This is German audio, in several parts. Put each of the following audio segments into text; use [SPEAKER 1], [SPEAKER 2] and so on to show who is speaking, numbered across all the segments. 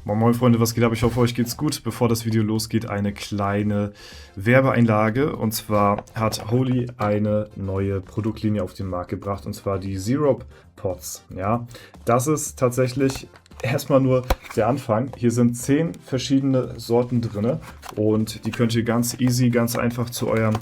[SPEAKER 1] Moin Moin Freunde, was geht ab? Ich hoffe, euch geht's gut. Bevor das Video losgeht, eine kleine Werbeeinlage. Und zwar hat Holy eine neue Produktlinie auf den Markt gebracht, und zwar die Syrup Pots. Ja, das ist tatsächlich erstmal nur der Anfang. Hier sind 10 verschiedene Sorten drin und die könnt ihr ganz easy, ganz einfach zu eurem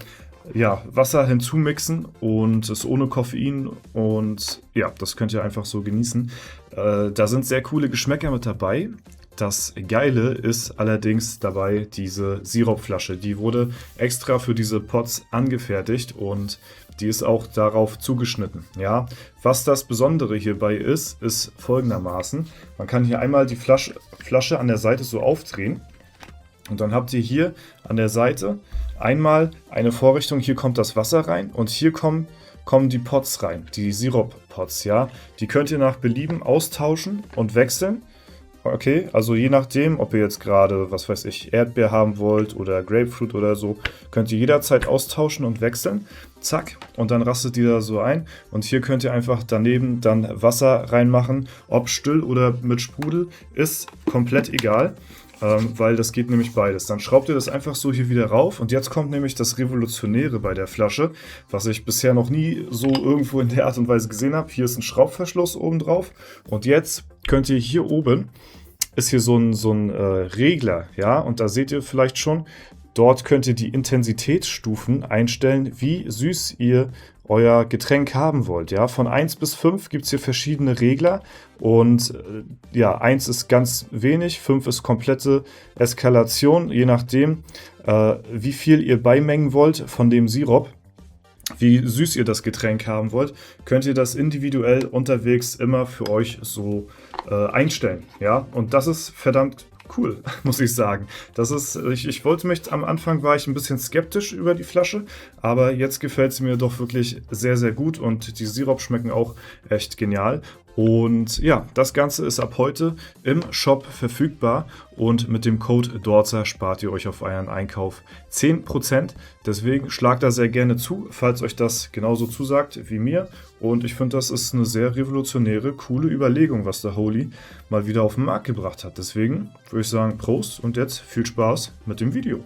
[SPEAKER 1] Wasser hinzumixen und ist ohne Koffein und ja, das könnt ihr einfach so genießen. Da sind sehr coole Geschmäcker mit dabei. Das Geile ist allerdings dabei diese Sirupflasche. Die wurde extra für diese Pots angefertigt und die ist auch darauf zugeschnitten. Ja, was das Besondere hierbei ist folgendermaßen. Man kann hier einmal die Flasche an der Seite so aufdrehen und dann habt ihr hier an der Seite einmal eine Vorrichtung. Hier kommt das Wasser rein und hier kommen die Pots rein, die Sirup-Pots. Ja, die könnt ihr nach Belieben austauschen und wechseln. Okay, also je nachdem, ob ihr jetzt gerade, was weiß ich, Erdbeer haben wollt oder Grapefruit oder so, könnt ihr jederzeit austauschen und wechseln. Zack, und dann rastet die da so ein. Und hier könnt ihr einfach daneben dann Wasser reinmachen. Ob still oder mit Sprudel, ist komplett egal, weil das geht nämlich beides. Dann schraubt ihr das einfach so hier wieder rauf. Und jetzt kommt nämlich das Revolutionäre bei der Flasche, was ich bisher noch nie so irgendwo in der Art und Weise gesehen habe. Hier ist ein Schraubverschluss oben drauf. Und jetzt könnt ihr hier oben, ist hier so ein Regler, ja, und da seht ihr vielleicht schon, dort könnt ihr die Intensitätsstufen einstellen, wie süß ihr euer Getränk haben wollt. Ja, von 1 bis 5 gibt es hier verschiedene Regler und 1 ist ganz wenig, 5 ist komplette Eskalation, je nachdem, wie viel ihr beimengen wollt von dem Sirup. Wie süß ihr das Getränk haben wollt, könnt ihr das individuell unterwegs immer für euch so einstellen. Ja, und das ist verdammt cool, muss ich sagen. Ich wollte mich, am Anfang war ich ein bisschen skeptisch über die Flasche, aber jetzt gefällt sie mir doch wirklich sehr, sehr gut und die Sirup schmecken auch echt genial. Und ja, das Ganze ist ab heute im Shop verfügbar und mit dem Code DORZA spart ihr euch auf euren Einkauf 10%. Deswegen schlagt da sehr gerne zu, falls euch das genauso zusagt wie mir. Und ich finde, das ist eine sehr revolutionäre, coole Überlegung, was der Holy mal wieder auf den Markt gebracht hat. Deswegen würde ich sagen, Prost und jetzt viel Spaß mit dem Video.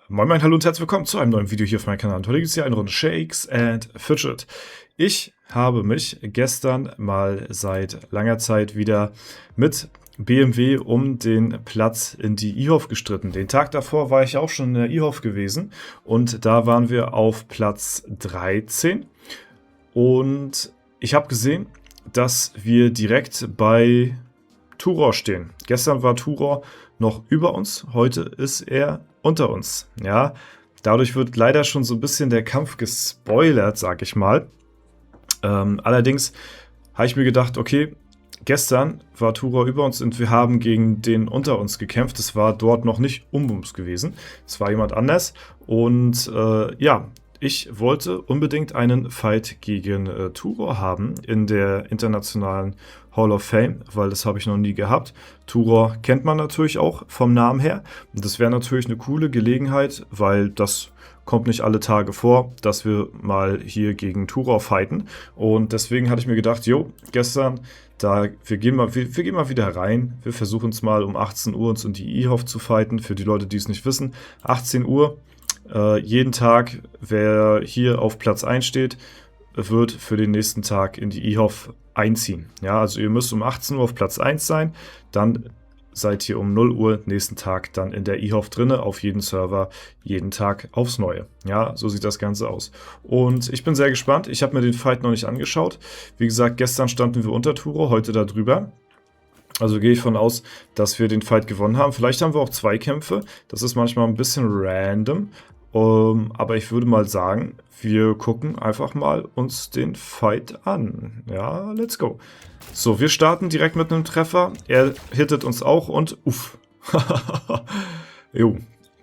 [SPEAKER 1] Moin Moin, hallo und herzlich willkommen zu einem neuen Video hier auf meinem Kanal. Und heute gibt es hier eine Runde Shakes and Fidget. Ich habe mich gestern mal seit langer Zeit wieder mit BMW um den Platz in die IHOF gestritten. Den Tag davor war ich auch schon in der IHOF gewesen und da waren wir auf Platz 13. Und ich habe gesehen, dass wir direkt bei Turor stehen. Gestern war Turor noch über uns, heute ist er unter uns. Ja, dadurch wird leider schon so ein bisschen der Kampf gespoilert, sag ich mal. Allerdings habe ich mir gedacht, okay, gestern war Turor über uns und wir haben gegen den unter uns gekämpft. Es war dort noch nicht Umbums gewesen. Es war jemand anders. Und ich wollte unbedingt einen Fight gegen Turor haben in der internationalen Hall of Fame, weil das habe ich noch nie gehabt. Turor kennt man natürlich auch vom Namen her. Und das wäre natürlich eine coole Gelegenheit, weil das kommt nicht alle Tage vor, dass wir mal hier gegen Turor fighten. Und deswegen hatte ich mir gedacht, gestern, wir gehen mal wieder rein. Wir versuchen es mal um 18 Uhr uns in die IHOF zu fighten. Für die Leute, die es nicht wissen, 18 Uhr. Jeden Tag, wer hier auf Platz 1 steht, wird für den nächsten Tag in die IHOF einziehen. Ja, also ihr müsst um 18 Uhr auf Platz 1 sein, dann seid ihr um 0 Uhr nächsten Tag dann in der IHOF drinne, auf jeden Server, jeden Tag aufs Neue. Ja, so sieht das Ganze aus. Und ich bin sehr gespannt. Ich habe mir den Fight noch nicht angeschaut. Wie gesagt, gestern standen wir unter Turor, heute da drüber. Also gehe ich von aus, dass wir den Fight gewonnen haben. Vielleicht haben wir auch 2 Kämpfe. Das ist manchmal ein bisschen random. Aber ich würde mal sagen, wir gucken einfach mal uns den Fight an. Ja, let's go. So, wir starten direkt mit einem Treffer. Er hittet uns auch und uff. Jo,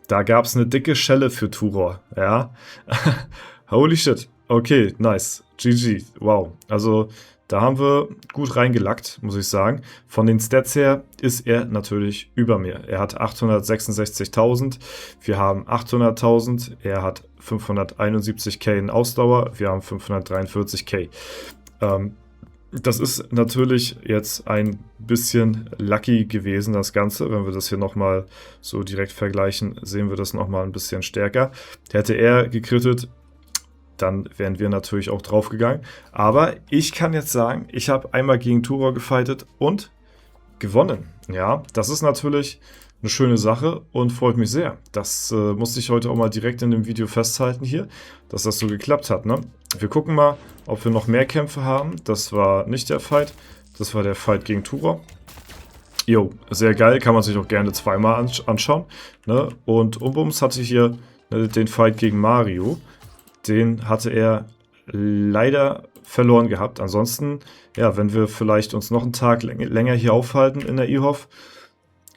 [SPEAKER 1] da gab es eine dicke Schelle für Turor. Ja, holy shit. Okay, nice. GG, wow. Also Da haben wir gut reingelackt, muss ich sagen. Von den Stats her ist er natürlich über mir. Er hat 866.000, wir haben 800.000, er hat 571k in Ausdauer, wir haben 543k. Das ist natürlich jetzt ein bisschen lucky gewesen, das Ganze. Wenn wir das hier nochmal so direkt vergleichen, sehen wir das nochmal ein bisschen stärker. Hätte er gekrittet, dann wären wir natürlich auch draufgegangen. Aber ich kann jetzt sagen, ich habe einmal gegen Turor gefightet und gewonnen. Ja, das ist natürlich eine schöne Sache und freut mich sehr. Das musste ich heute auch mal direkt in dem Video festhalten hier, dass das so geklappt hat, ne? Wir gucken mal, ob wir noch mehr Kämpfe haben. Das war nicht der Fight. Das war der Fight gegen Turor. Jo, sehr geil. Kann man sich auch gerne zweimal anschauen. Ne? Und Umbums hatte hier den Fight gegen Mario. Den hatte er leider verloren gehabt. Ansonsten, ja, wenn wir vielleicht uns noch einen Tag länger hier aufhalten in der IHOF,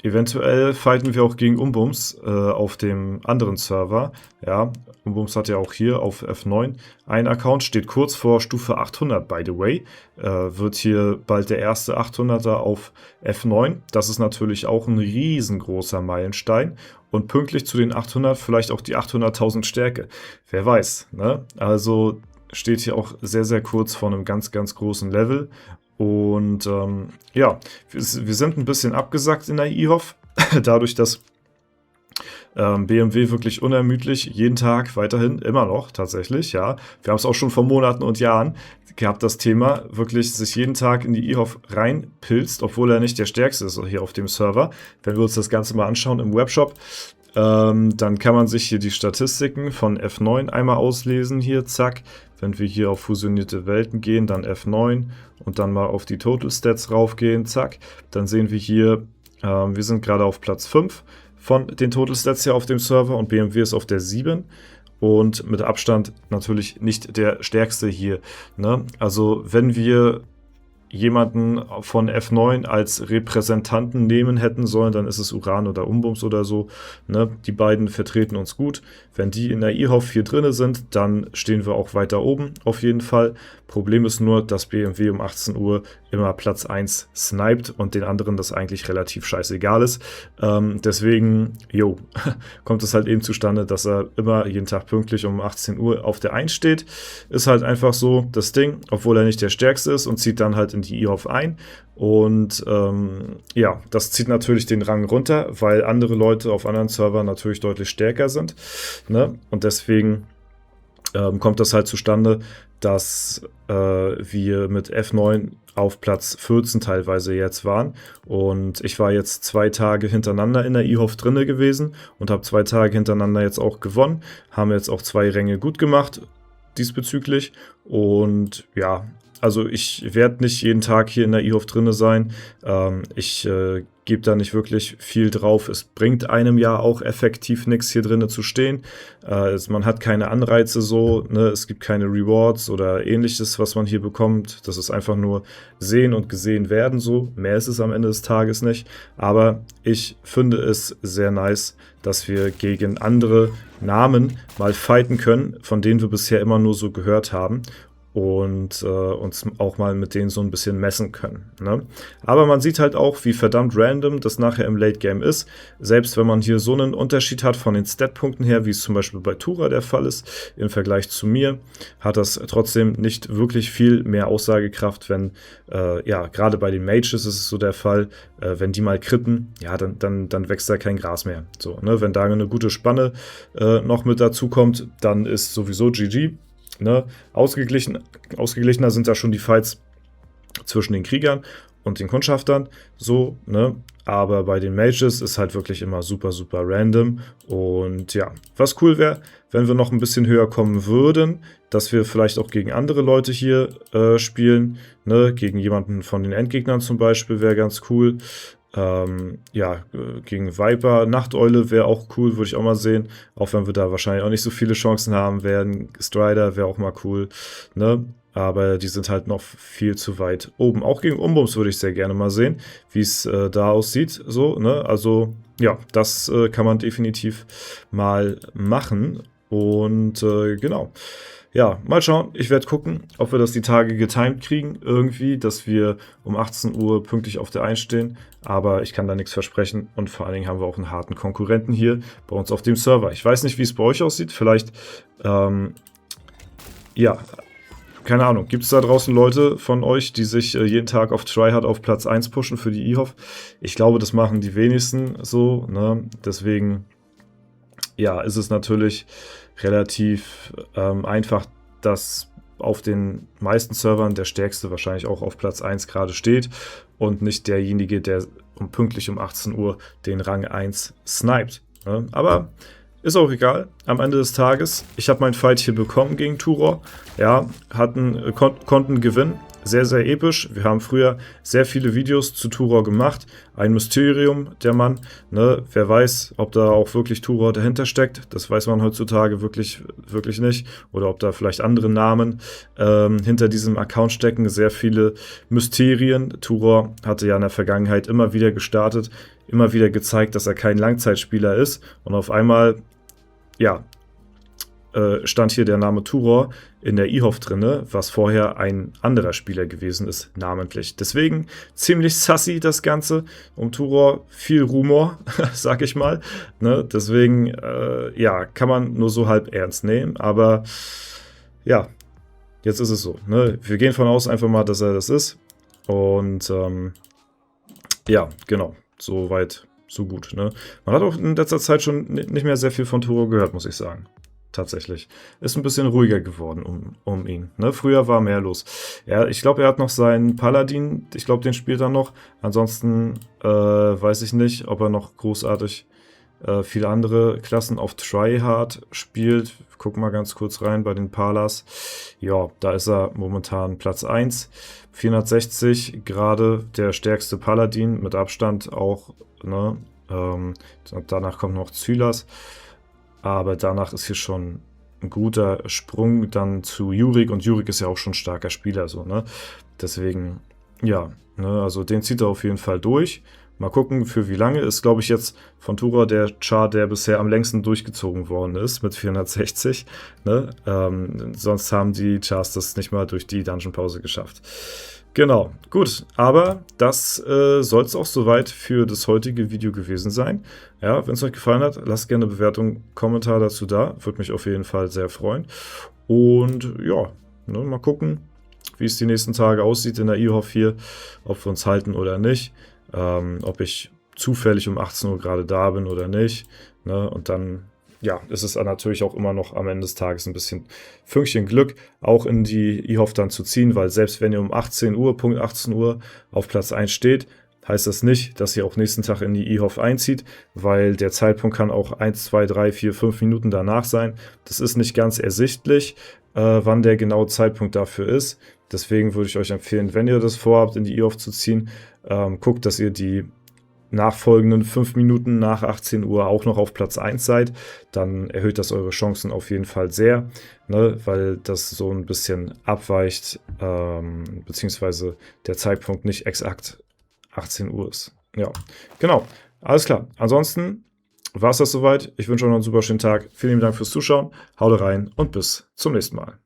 [SPEAKER 1] eventuell fighten wir auch gegen Umbums auf dem anderen Server. Ja, Umbums hat ja auch hier auf F9 einen Account, steht kurz vor Stufe 800, by the way. Wird hier bald der erste 800er auf F9. Das ist natürlich auch ein riesengroßer Meilenstein. Und pünktlich zu den 800 vielleicht auch die 800.000 Stärke. Wer weiß, ne? Also steht hier auch sehr, sehr kurz vor einem ganz, ganz großen Level. Und ja, wir sind ein bisschen abgesackt in der IHOF, dadurch, dass BMW wirklich unermüdlich jeden Tag weiterhin, immer noch tatsächlich, ja. Wir haben es auch schon vor Monaten und Jahren gehabt, das Thema, wirklich sich jeden Tag in die IHOF reinpilzt, obwohl er nicht der stärkste ist hier auf dem Server. Wenn wir uns das Ganze mal anschauen im Webshop, dann kann man sich hier die Statistiken von F9 einmal auslesen, hier, zack. Wenn wir hier auf fusionierte Welten gehen, dann F9 und dann mal auf die Total Stats raufgehen, zack. Dann sehen wir hier, wir sind gerade auf Platz 5 von den Total Stats hier auf dem Server und BMW ist auf der 7 und mit Abstand natürlich nicht der stärkste hier, ne? Also wenn wir jemanden von F9 als Repräsentanten nehmen hätten sollen, dann ist es Uran oder Umbums oder so. Ne? Die beiden vertreten uns gut. Wenn die in der IHOF hier drin sind, dann stehen wir auch weiter oben auf jeden Fall. Problem ist nur, dass BMW um 18 Uhr immer Platz 1 sniped und den anderen das eigentlich relativ scheißegal ist. Deswegen, jo, kommt es halt eben zustande, dass er immer jeden Tag pünktlich um 18 Uhr auf der 1 steht. Ist halt einfach so das Ding, obwohl er nicht der Stärkste ist und zieht dann halt in die IHOF ein. Und ja, das zieht natürlich den Rang runter, weil andere Leute auf anderen Servern natürlich deutlich stärker sind. Ne? Und deswegen kommt das halt zustande, dass wir mit F9 auf Platz 14 teilweise jetzt waren. Und ich war jetzt 2 Tage hintereinander in der IHOF drinne gewesen und habe 2 Tage hintereinander jetzt auch gewonnen. Haben jetzt auch 2 Ränge gut gemacht diesbezüglich. Und ja, also ich werde nicht jeden Tag hier in der IHOF drinne sein. Ich gebe da nicht wirklich viel drauf. Es bringt einem ja auch effektiv nichts, hier drinnen zu stehen. Man hat keine Anreize so, ne? Es gibt keine Rewards oder ähnliches, was man hier bekommt. Das ist einfach nur sehen und gesehen werden so. Mehr ist es am Ende des Tages nicht. Aber ich finde es sehr nice, dass wir gegen andere Namen mal fighten können, von denen wir bisher immer nur so gehört haben. Und uns auch mal mit denen so ein bisschen messen können. Ne? Aber man sieht halt auch, wie verdammt random das nachher im Late Game ist. Selbst wenn man hier so einen Unterschied hat von den Statpunkten her, wie es zum Beispiel bei Tura der Fall ist, im Vergleich zu mir, hat das trotzdem nicht wirklich viel mehr Aussagekraft, wenn, ja, gerade bei den Mages ist es so der Fall, wenn die mal kritten, ja, dann wächst da kein Gras mehr. So, ne? Wenn da eine gute Spanne noch mit dazu kommt, dann ist sowieso GG. Ne? Ausgeglichener sind da schon die Fights zwischen den Kriegern und den Kundschaftern, so, ne? Aber bei den Mages ist halt wirklich immer super, super random. Und ja, was cool wäre, wenn wir noch ein bisschen höher kommen würden, dass wir vielleicht auch gegen andere Leute hier spielen, ne? Gegen jemanden von den Endgegnern zum Beispiel wäre ganz cool. Ja, gegen Viper, Nachteule wäre auch cool, würde ich auch mal sehen. Auch wenn wir da wahrscheinlich auch nicht so viele Chancen haben werden. Strider wäre auch mal cool, ne? Aber die sind halt noch viel zu weit oben. Auch gegen Umbums würde ich sehr gerne mal sehen, wie es da aussieht. So, ne? Also, ja, das kann man definitiv mal machen. Und genau. ja, mal schauen. Ich werde gucken, ob wir das die Tage getimed kriegen, irgendwie, dass wir um 18 Uhr pünktlich auf der 1 stehen. Aber ich kann da nichts versprechen. Und vor allen Dingen haben wir auch einen harten Konkurrenten hier bei uns auf dem Server. Ich weiß nicht, wie es bei euch aussieht. Vielleicht, ja, keine Ahnung. Gibt es da draußen Leute von euch, die sich jeden Tag auf Tryhard auf Platz 1 pushen für die eHof? Ich glaube, das machen die wenigsten so, ne? Deswegen, ja, ist es natürlich relativ einfach, dass auf den meisten Servern der Stärkste wahrscheinlich auch auf Platz 1 gerade steht und nicht derjenige, der pünktlich um 18 Uhr den Rang 1 sniped. Ne? Aber ist auch egal. Am Ende des Tages, ich habe meinen Fight hier bekommen gegen Turor. Ja, konnten gewinnen. Sehr, sehr episch. Wir haben früher sehr viele Videos zu Turor gemacht. Ein Mysterium, der Mann. Ne? Wer weiß, ob da auch wirklich Turor dahinter steckt. Das weiß man heutzutage wirklich, wirklich nicht. Oder ob da vielleicht andere Namen hinter diesem Account stecken. Sehr viele Mysterien. Turor hatte ja in der Vergangenheit immer wieder gestartet, immer wieder gezeigt, dass er kein Langzeitspieler ist. Und auf einmal, ja, stand hier der Name Turor in der eHof drin, was vorher ein anderer Spieler gewesen ist, namentlich. Deswegen ziemlich sassy das Ganze. Um Turor viel Rumor, sag ich mal. Ne? Deswegen, ja, kann man nur so halb ernst nehmen. Aber ja, jetzt ist es so. Ne? Wir gehen von aus einfach mal, dass er das ist. Und ja, genau. So weit, so gut. Ne? Man hat auch in letzter Zeit schon nicht mehr sehr viel von Turor gehört, muss ich sagen. Tatsächlich. Ist ein bisschen ruhiger geworden um ihn. Ne? Früher war mehr los. Ja, ich glaube, er hat noch seinen Paladin. Ich glaube, den spielt er noch. Ansonsten weiß ich nicht, ob er noch großartig viele andere Klassen auf Tryhard spielt. Guck mal ganz kurz rein bei den Palas. Ja, da ist er momentan Platz 1. 460, gerade der stärkste Paladin. Mit Abstand auch. Ne? Danach kommt noch Zylas. Aber danach ist hier schon ein guter Sprung dann zu Jurik. Und Jurik ist ja auch schon ein starker Spieler. So, ne? Deswegen, ja, ne, also den zieht er auf jeden Fall durch. Mal gucken, für wie lange. Ist, glaube ich, jetzt von Turor der Char, der bisher am längsten durchgezogen worden ist, mit 460. Ne? Sonst haben die Chars das nicht mal durch die Dungeon-Pause geschafft. Genau, gut, aber das soll es auch soweit für das heutige Video gewesen sein. Ja, wenn es euch gefallen hat, lasst gerne eine Bewertung, Kommentar dazu da. Würde mich auf jeden Fall sehr freuen. Und ja, ne, mal gucken, wie es die nächsten Tage aussieht in der eHof hier, ob wir uns halten oder nicht. Ob ich zufällig um 18 Uhr gerade da bin oder nicht. Ne? Und dann, ja, ist es natürlich auch immer noch am Ende des Tages ein bisschen Fünkchen Glück, auch in die eHof dann zu ziehen, weil selbst wenn ihr um 18 Uhr, Punkt 18 Uhr auf Platz 1 steht, heißt das nicht, dass ihr auch nächsten Tag in die eHof einzieht, weil der Zeitpunkt kann auch 1, 2, 3, 4, 5 Minuten danach sein. Das ist nicht ganz ersichtlich, wann der genaue Zeitpunkt dafür ist. Deswegen würde ich euch empfehlen, wenn ihr das vorhabt, in die eHof zu ziehen, guckt, dass ihr die nachfolgenden 5 Minuten nach 18 Uhr auch noch auf Platz 1 seid, dann erhöht das eure Chancen auf jeden Fall sehr, ne, weil das so ein bisschen abweicht, beziehungsweise der Zeitpunkt nicht exakt 18 Uhr ist. Ja, genau, alles klar. Ansonsten war es das soweit. Ich wünsche euch noch einen super schönen Tag. Vielen lieben Dank fürs Zuschauen. Haut rein und bis zum nächsten Mal.